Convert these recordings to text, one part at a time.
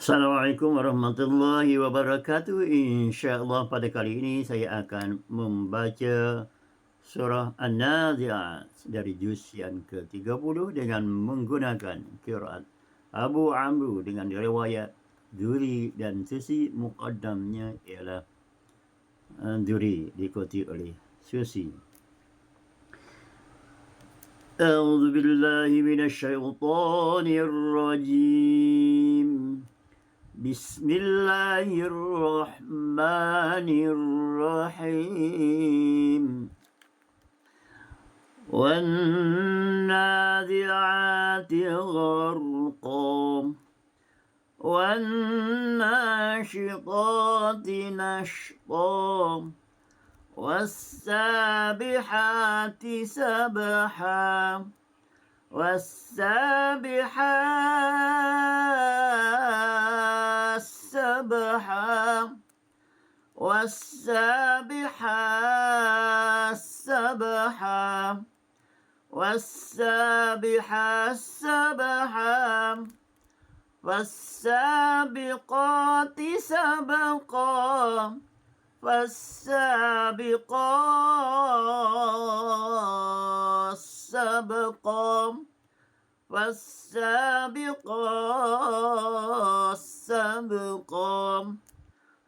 Assalamualaikum warahmatullahi wabarakatuh. InsyaAllah pada kali ini saya akan membaca surah An-Nazi'at dari juz yang ke-30 dengan menggunakan qiraat Abu Amru dengan riwayat Duri dan sesi muqaddamnya ialah Duri diikuti oleh Susi. A'udzu billahi minasyaitonir rajim. Bismillahirrahmanirrahim. Wan-nazi'ati gharqa wan-nashitati nashta was-sabihati sabha was-sabihati sabha was-sabihati sabha was-sabihati sabha was-sabiqati sabqa was-sabiqati sabqa was-sabiqati sabqa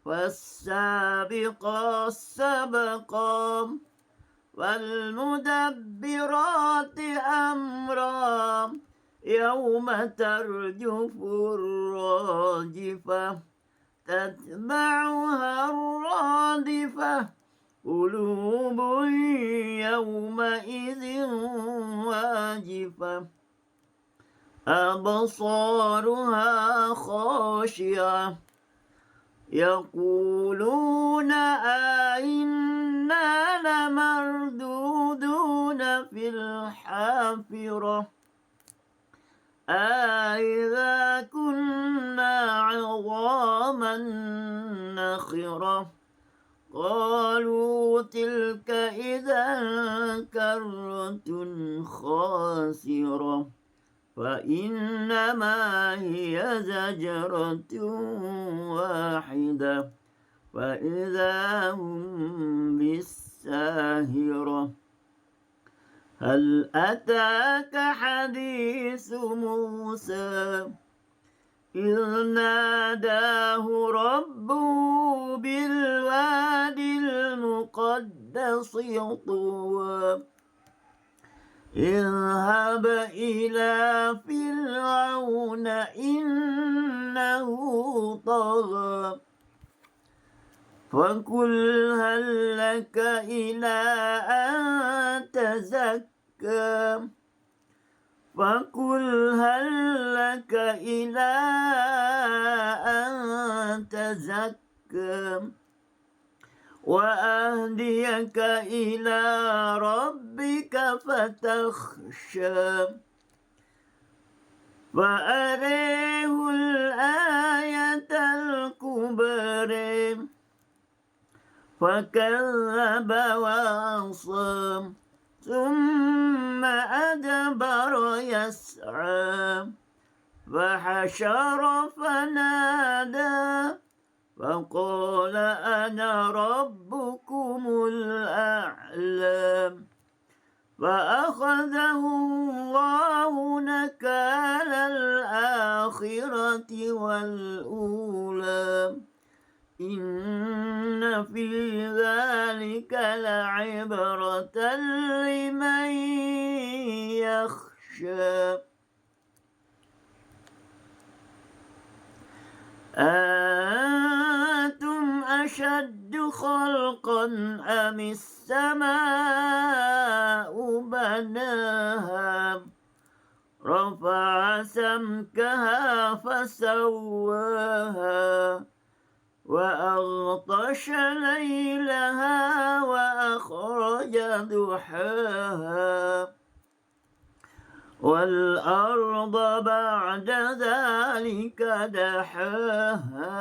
was-sabiqati sabqa wal-mudabbirati amra yawma tarjufur rajifah tatba'uha radifah qulubun yawma idzin wajifah absaruha khashi'ah yaquluna ainna lamarduduna fil hafirah أَإِذَا كُنَّا عِظَامًا نَخِرَةً قَالُوا تِلْكَ إِذًا كَرَّةٌ خَاسِرَةٌ فَإِنَّمَا هِيَ زَجْرَةٌ وَاحِدَةٌ فَإِذَا هُمْ بِالسَّاهِرَةِ هل أتاك حديث موسى إذ ناداه ربه بالوادي المقدس طوى اذهب إلى فرعون إنه طغى فقل هل لك إلى أن تزكى فقل هل لك إلى أن تزكى وأهديك إلى ربك فتخشى فأريه الآية الكبرى فكذب وعصى ثم أدبر يسعى فحشر فنادى فقال أنا ربكم الأعلى فأخذه الله نكال الآخرة والأولى إن في ذلك لعبرة لمن يخشى أنتم أشد خلقا أم السماء بناها رفع سمكها فسواها وأغطش ليلها وأخرج ضحاها والأرض بعد ذلك دحاها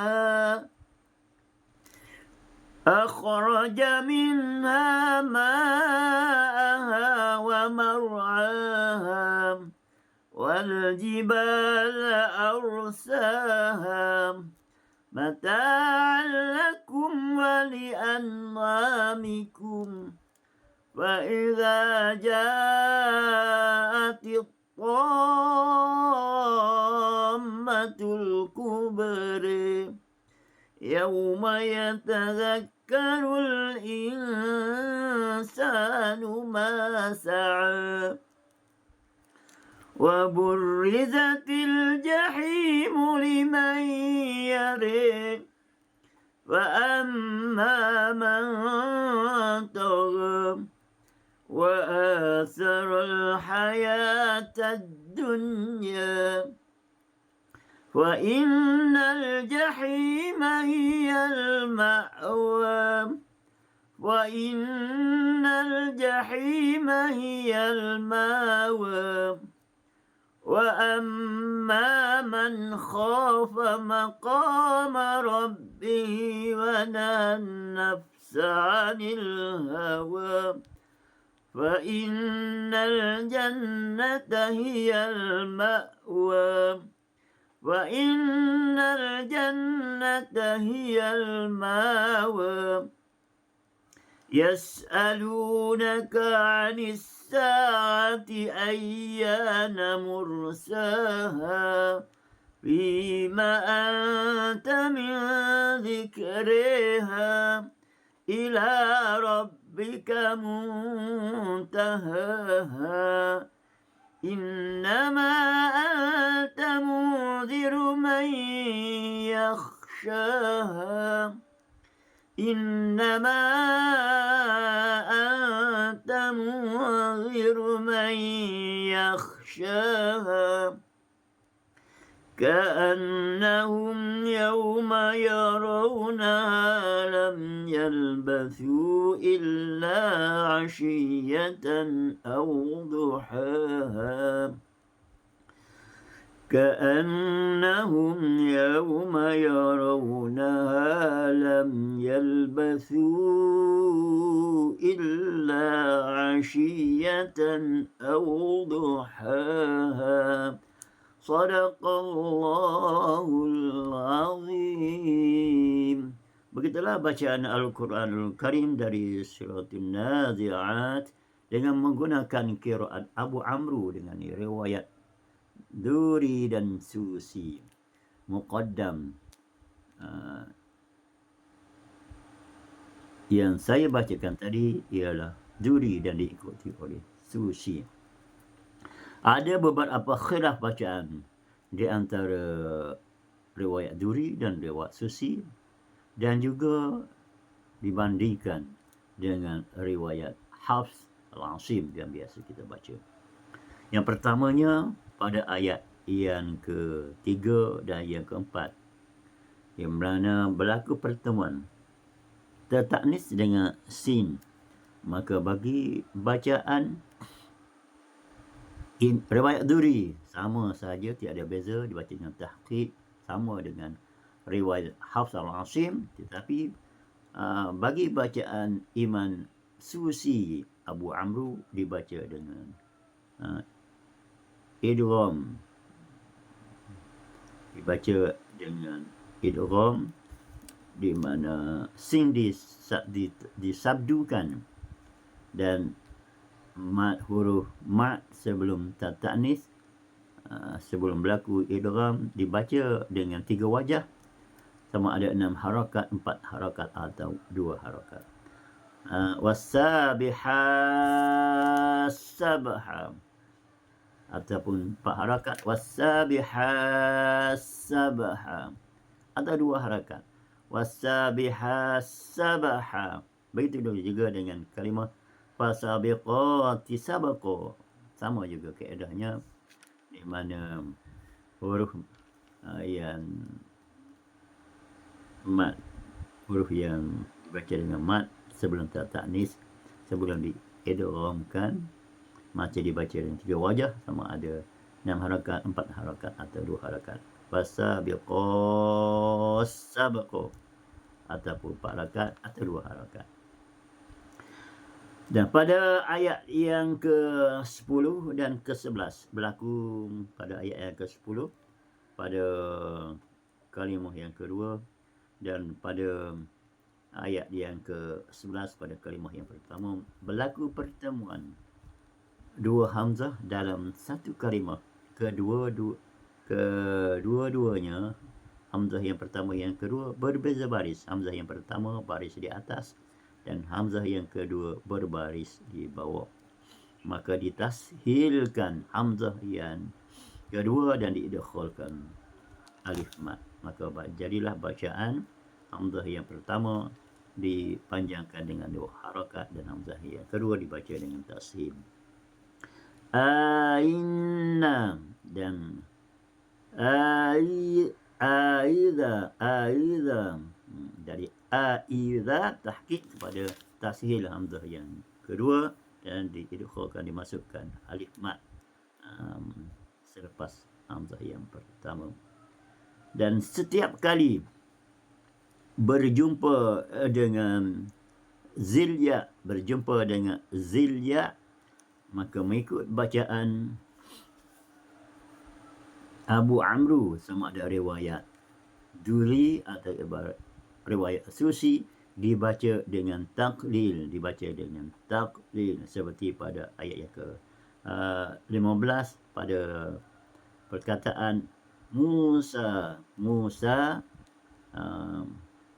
أخرج منها ماءها ومرعاها والجبال أرساها متاعا لكم ولأنعامكم فإذا جاءت الطامة الكبرى يوم يتذكر الإنسان ما سعى وبرزت الجحيم لمن يرى فأما من طغى وآثر الحياة الدنيا وإن الجحيم هي المأوى وإن الجحيم هي المأوى وأما من خاف مقام ربه ونهى النفس عن الهوى فإن الجنة هي المأوى وإن الجنة هي المأوى يسألونك عن الساعة أيان مرساها فيما أنت من ذكرها إلى ربك منتهاها إنما أنت منذر من يخشاها إنما أنت منذر من يخشاها كأنهم يوم يرونها لم يلبثوا إلا عشية أو ضحاها كأنهم يوم يرونها لم يلبثوا إلا عشية أو ضحاها صدق Allahul Azim. Begitulah bacaan Al-Quranul Karim dari Surat An-Nazi'at dengan menggunakan qiraat Abu Amru dengan riwayat Duri dan Susi. Muqaddam yang saya bacakan tadi ialah Duri dan diikuti oleh Susi. Ada beberapa khilaf bacaan di antara riwayat Duri dan riwayat Susi dan juga dibandingkan dengan riwayat Hafs Al-Asim yang biasa kita baca. Yang pertamanya pada ayat yang ketiga dan yang keempat, yang mana berlaku pertemuan tertaknis dengan sin, maka bagi bacaan riwayat Duri sama saja, tiada beza, dibaca dengan tahqiq sama dengan riwayat Hafs Al-Asim, tetapi bagi bacaan Imam Susi Abu Amru dibaca dengan idgham, dibaca dengan idgham di mana sin disabdukan dan huruf mat sebelum ta'nis sebelum berlaku idgham dibaca dengan 3 wajah, sama ada 6 harakat, 4 harakat atau 2 harakat. Was-sabihas sabha ataupun 4 harakat, was-sabihas sabha atau 2 harakat, was-sabihas sabha. Begitu juga dengan kalimah fasabiqati sabqa, sama juga kaedahnya, di mana huruf yang mat, huruf yang dibaca dengan mat sebelum ta'nis, sebelum diidghamkan, macam dibaca dengan 3 wajah, sama ada 6 harakat, 4 harakat atau 2 harakat. Fasabiqas sabqa ataupun 4 harakat atau 2 harakat. Dan pada ayat yang ke-10 dan ke-11 berlaku pada ayat yang ke-10 pada kalimah yang kedua, Dan pada ayat yang ke-11 pada kalimah yang pertama, berlaku pertemuan dua hamzah dalam satu kalimah. Kedua-duanya hamzah yang pertama yang kedua berbeza baris. Hamzah yang pertama baris di atas dan hamzah yang kedua berbaris di bawah. Maka ditashilkan hamzah yang kedua dan diidkhalkan alif mat. Maka jadilah bacaan hamzah yang pertama dipanjangkan dengan dua harakat dan hamzah yang kedua dibaca dengan tashil. Aina dan aidha dari aidha tahqiq kepada tashil hamzah yang kedua dan diidkhalkan, dimasukkan alif mat selepas hamzah yang pertama. Dan setiap kali berjumpa dengan zilya, maka mengikut bacaan Abu Amru sama ada riwayat Duri atau riwayat Susi dibaca dengan taklil, seperti pada ayat yang ke-15 pada perkataan Musa,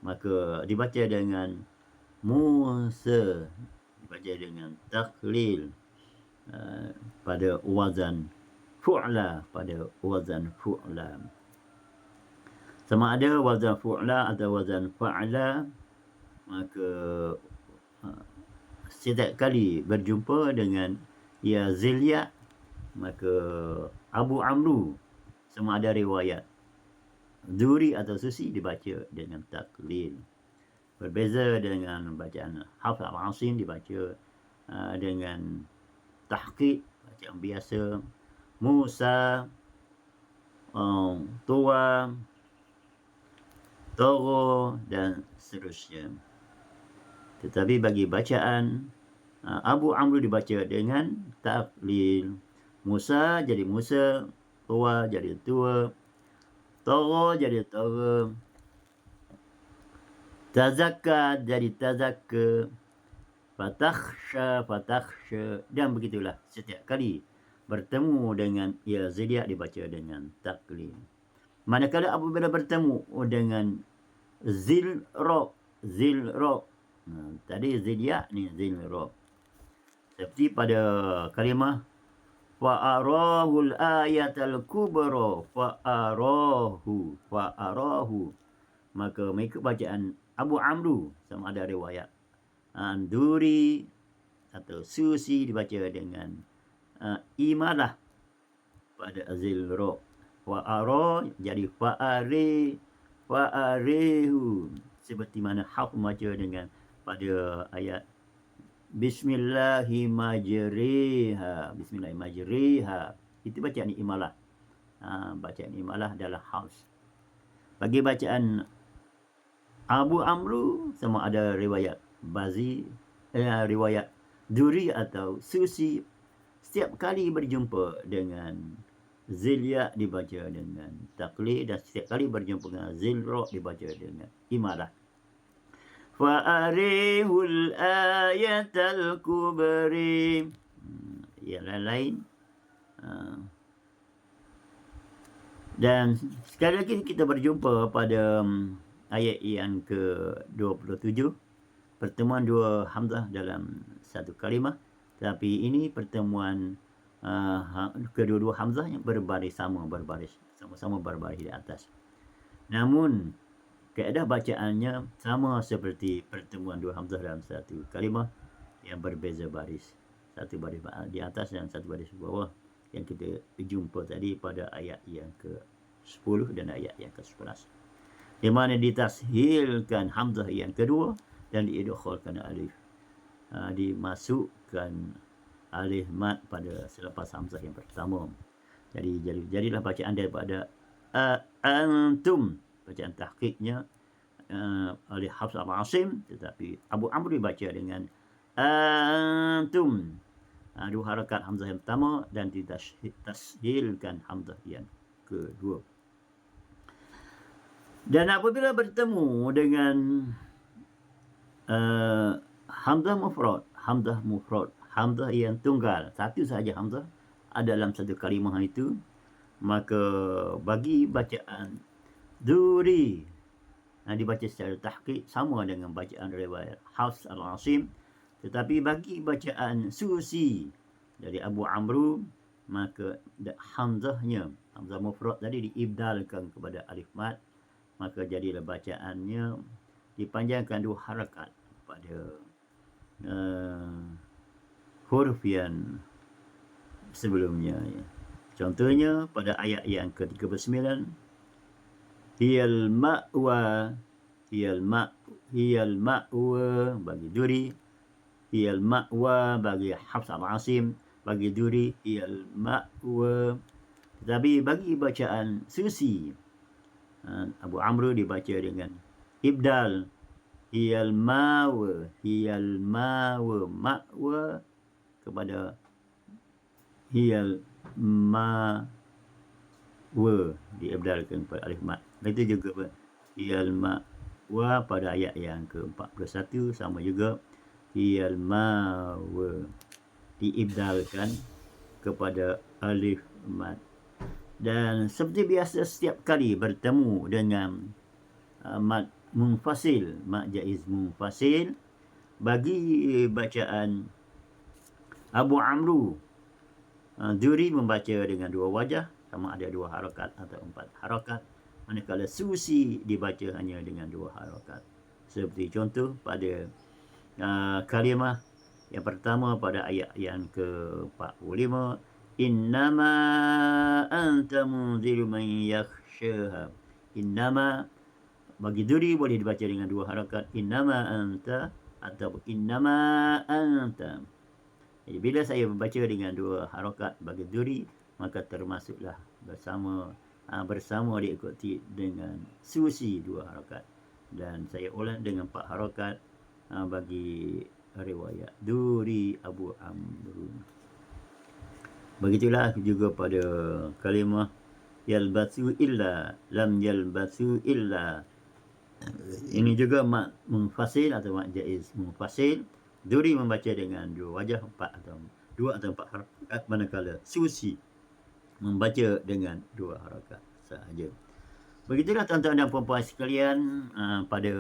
maka dibaca dengan Musa, dibaca dengan taklil pada wazan fu'la, sama ada wazan fu'la atau wazan fa'la. Maka setiap kali berjumpa dengan ya zilya, maka Abu Amru sama ada riwayat Duri atau Susi dibaca dengan taklil. Berbeza dengan bacaan Hafs al-Asim dibaca dengan tahqiq, bacaan biasa. Musa, Tuwa, Toro dan seterusnya. Tetapi bagi bacaan Abu Amru dibaca dengan taklil. Musa jadi Musa, Tuwa jadi Tuwa, Toro jadi Toro, Tazakka jadi Tazakka, Fatakhsha, dan begitulah setiap kali bertemu dengan ya zilya dibaca dengan taklil. Manakala apabila bertemu dengan zilra, tadi zilya ni zilra, seperti pada kalimah fa'arahul ayatal kubra, fa'arahu, maka mengikut bacaan Abu Amru sama ada riwayat Duri atau Susi dibaca dengan imalah pada zilra. Fa'ara jadi fa'arehu, seperti mana Hafs membaca dengan pada ayat Bismillahirrahmanirrahim, itu bacaan imalah. Bacaan imalah adalah Hafs. Bagi bacaan Abu Amru sama ada riwayat riwayat Duri atau Susi, setiap kali berjumpa dengan zilya dibaca dengan taklid, dan setiap kali berjumpa dengan zilra dibaca dengan imalah. Fa'arihul ayatal kubri, yang lain-lain. Dan sekali lagi kita berjumpa pada ayat yang ke-27, pertemuan dua hamzah dalam satu kalimah. Tapi ini pertemuan kedua-dua hamzah yang sama-sama berbaris di atas. Namun kaedah bacaannya sama seperti pertemuan dua hamzah dalam satu kalimah yang berbeza baris. Satu baris di atas dan satu baris di bawah yang kita jumpa tadi pada ayat yang ke-10 dan ayat yang ke-11. Di mana ditashilkan hamzah yang kedua dan diidkhalkan alif. Dimasukkan alif mat pada selepas hamzah yang pertama. Jadilah bacaan daripada antum, bacaan tahqiqnya oleh Hafs al-Asim, tetapi Abu Amr dibaca dengan antum, dua harakat hamzah yang pertama dan ditashilkan hamzah yang kedua. Dan apabila bertemu dengan hamzah mufrad, hamzah yang tunggal, satu sahaja hamzah ada dalam satu kalimah itu, maka bagi bacaan duri dibaca secara tahqiq sama dengan bacaan riwayat Hafs al-Asim, tetapi bagi bacaan Susi dari Abu Amru, maka hamzahnya, hamzah mufrad tadi diibdalkan kepada alif mad, maka jadilah bacaannya dipanjangkan 2 harakat pada huruf yang sebelumnya. Contohnya pada ayat yang ke-39, hiyal ma'wa bagi duri, hiyal ma'wa bagi Hafs al-Asim, bagi duri hiyal ma'wa. Tetapi bagi bacaan Susi, Abu Amru dibaca dengan ibdal, hiyal ma'wa, ma'wa kepada hiyal ma'wa, diibdalkan kepada alif mad. Itu juga hiyal ma'wa pada ayat yang ke-41 sama juga, hiyal ma'wa diibdalkan kepada alif mad. Dan seperti biasa setiap kali bertemu dengan mad munfasil, mad jaiz munfasil, bagi bacaan Abu Amru, Duri membaca dengan 2 wajah, sama ada 2 harakat atau 4 harakat, manakala Susi dibaca hanya dengan 2 harakat. Seperti contoh pada kalimah yang pertama pada ayat yang ke-45, innama anta munziru man yakhshaha. Innama bagi duri boleh dibaca dengan 2 harakat, innama anta atau innama anta. Jadi bila saya membaca dengan 2 harakat bagi duri, maka termasuklah bersama diikuti dengan Susi 2 harakat. Dan saya ulang dengan 4 harakat bagi riwayat duri Abu Amru. Begitulah juga pada kalimah yalbatsu illa, lam yalbatsu illa. Ini juga mad munfasil atau mad jaiz munfasil. Duri membaca dengan 2 wajah, 4 atau 2 atau 4 harakat, manakala Susi membaca dengan 2 harakat sahaja. Begitulah tuan-tuan dan puan-puan sekalian, pada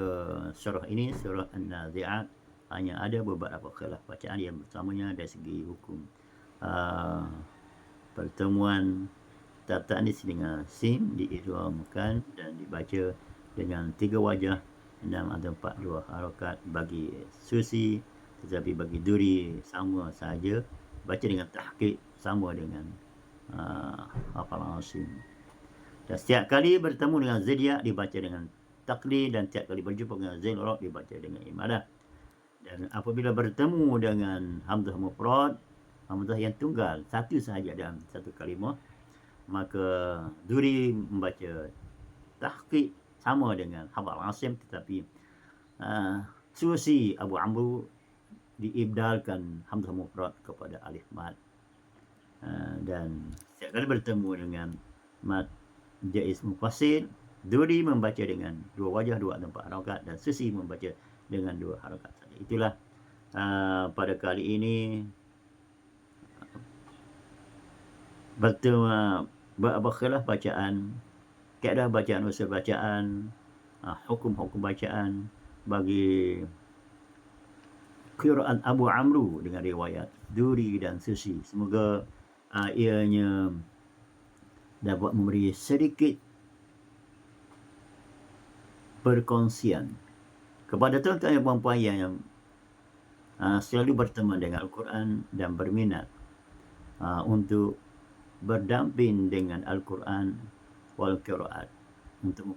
surah ini, surah An-Nazi'at, hanya ada beberapa khilaf bacaan yang bersamanya dari segi hukum. Pertemuan ta'anis dengan sin diidghamkan dan dibaca dengan 3 wajah, 6 atau 4 2 harakat bagi Susi, tetapi bagi duri sama saja, baca dengan tahqiq sama dengan Hafs al-Asim. Dan setiap kali bertemu dengan Zidiyah dibaca dengan taqlid, dan setiap kali berjumpa dengan Zain Urab dibaca dengan imadah. Dan apabila bertemu dengan hamzah mufrad, hamzah yang tunggal, satu sahaja dalam satu kalimah, maka duri membaca tahqiq sama dengan Hafs al-Asim, tetapi Susi Abu Amru diibdalkan hamzah mufrad kepada alif mad. Dan setiap kali bertemu dengan mad jaiz munfasil, duri membaca dengan 2 wajah, 2 atau 4 harakat, dan Susi membaca dengan 2 harakat saja. Itulah pada kali ini bertemu berkhilaf bacaan, kaedah bacaan, usul bacaan, hukum-hukum bacaan bagi qiraat Abu Amru dengan riwayat Duri dan Susi. Semoga ianya dapat memberi sedikit perkongsian kepada tuan-tuan dan puan-puan yang selalu berteman dengan Al-Quran dan berminat untuk berdamping dengan Al-Quran wal qiraat, untuk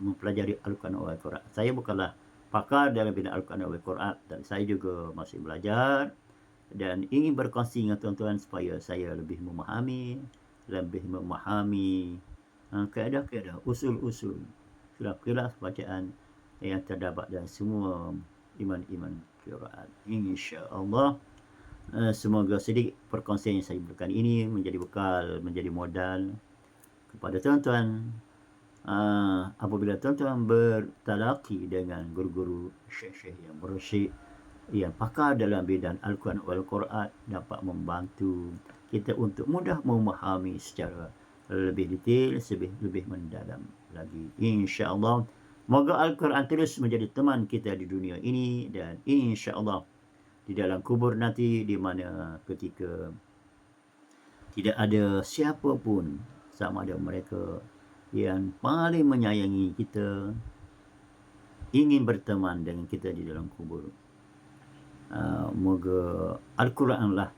mempelajari Al-Quran wal qiraat. Saya bukanlah pakar dalam bidang Al-Quran wal qiraat, dan saya juga masih belajar dan ingin berkongsi dengan tuan-tuan supaya saya lebih memahami kaedah-kaedah, usul-usul, khilaf bacaan yang terdapat dalam semua iman qiraat. InsyaAllah semoga sedikit perkongsian yang saya berikan ini menjadi bekal, menjadi modal kepada tuan-tuan apabila tuan-tuan bertalaqi dengan guru-guru syekh-syekh yang mursyid, yang pakar dalam bidang Al-Quran wal Quran, dapat membantu kita untuk mudah memahami secara lebih detail, lebih mendalam lagi. InsyaAllah, moga Al-Quran terus menjadi teman kita di dunia ini, dan insyaAllah di dalam kubur nanti, di mana ketika tidak ada siapa pun, sama ada mereka yang paling menyayangi kita, ingin berteman dengan kita di dalam kubur. Moga Al-Quran lah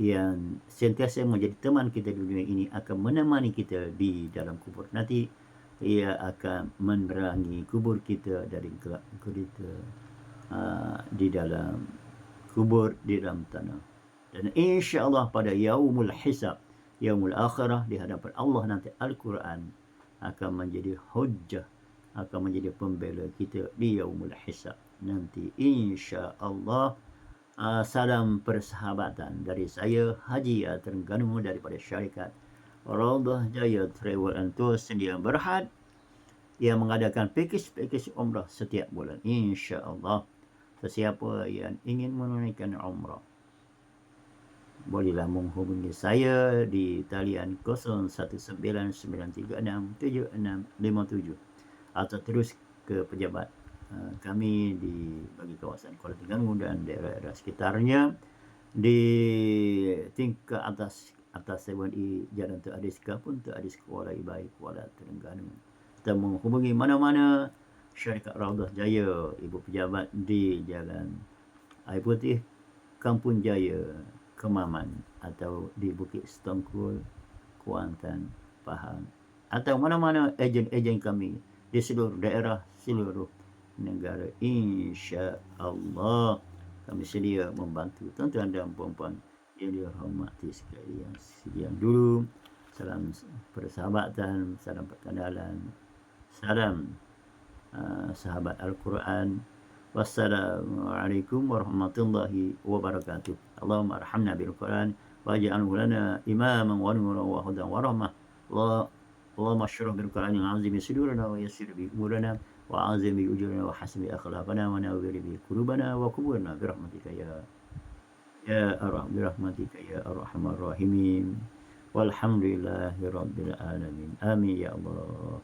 yang sentiasa menjadi teman kita di dunia ini, akan menemani kita di dalam kubur nanti. Ia akan menerangi kubur kita dari gelap gulita di dalam kubur, di dalam tanah. Dan insya-Allah pada yaumul hisab, yaumul akhirah, di hadapan Allah nanti, Al-Quran akan menjadi hujjah, akan menjadi pembela kita di yaumul hisab nanti, insya-Allah. Salam persahabatan dari saya, Haji Terengganu, daripada syarikat Raudhah Jaya Travel and Tours Sedia Berhad, yang mengadakan pakej umrah setiap bulan, insya-Allah. Sesiapa yang ingin menunaikan umrah, bolehlah menghubungi saya di talian 0199367657, atau terus ke pejabat kami di bagi kawasan Kuala Terengganu dan daerah-daerah sekitarnya di tingkat atas 7E Jalan Tun Adis Kapun, Tun Adis Kuala Ibai, Kuala Terengganu. Kita menghubungi mana-mana syarikat Raudhah Jaya, ibu pejabat di Jalan Air Putih, Kampung Jaya, Kemaman, atau di Bukit Setongkul, Kuantan, Pahang, atau mana-mana ejen-ejen kami di seluruh daerah, seluruh negara. Insya-Allah kami sedia membantu tuan-tuan dan puan-puan yang dirahmati sekalian. Sekian dulu. Salam persahabatan, salam perkenalan, salam sahabat Al-Quran. Wassalamualaikum warahmatullahi wabarakatuh. Allahumma arhamna bil Quran waj'alhu lana imaman wa nuran wa hudan wa rahmah. Allahumma ashrah bil Quran al-azim sudurana wa yassir bi umurana wa azim bi ujurana wa hasin bi akhlaqana wa nawwir bi qulubana wa quburna bi rahmatika ya arhamar rahimin. Walhamdulillahi rabbil alamin. Amin ya Allah.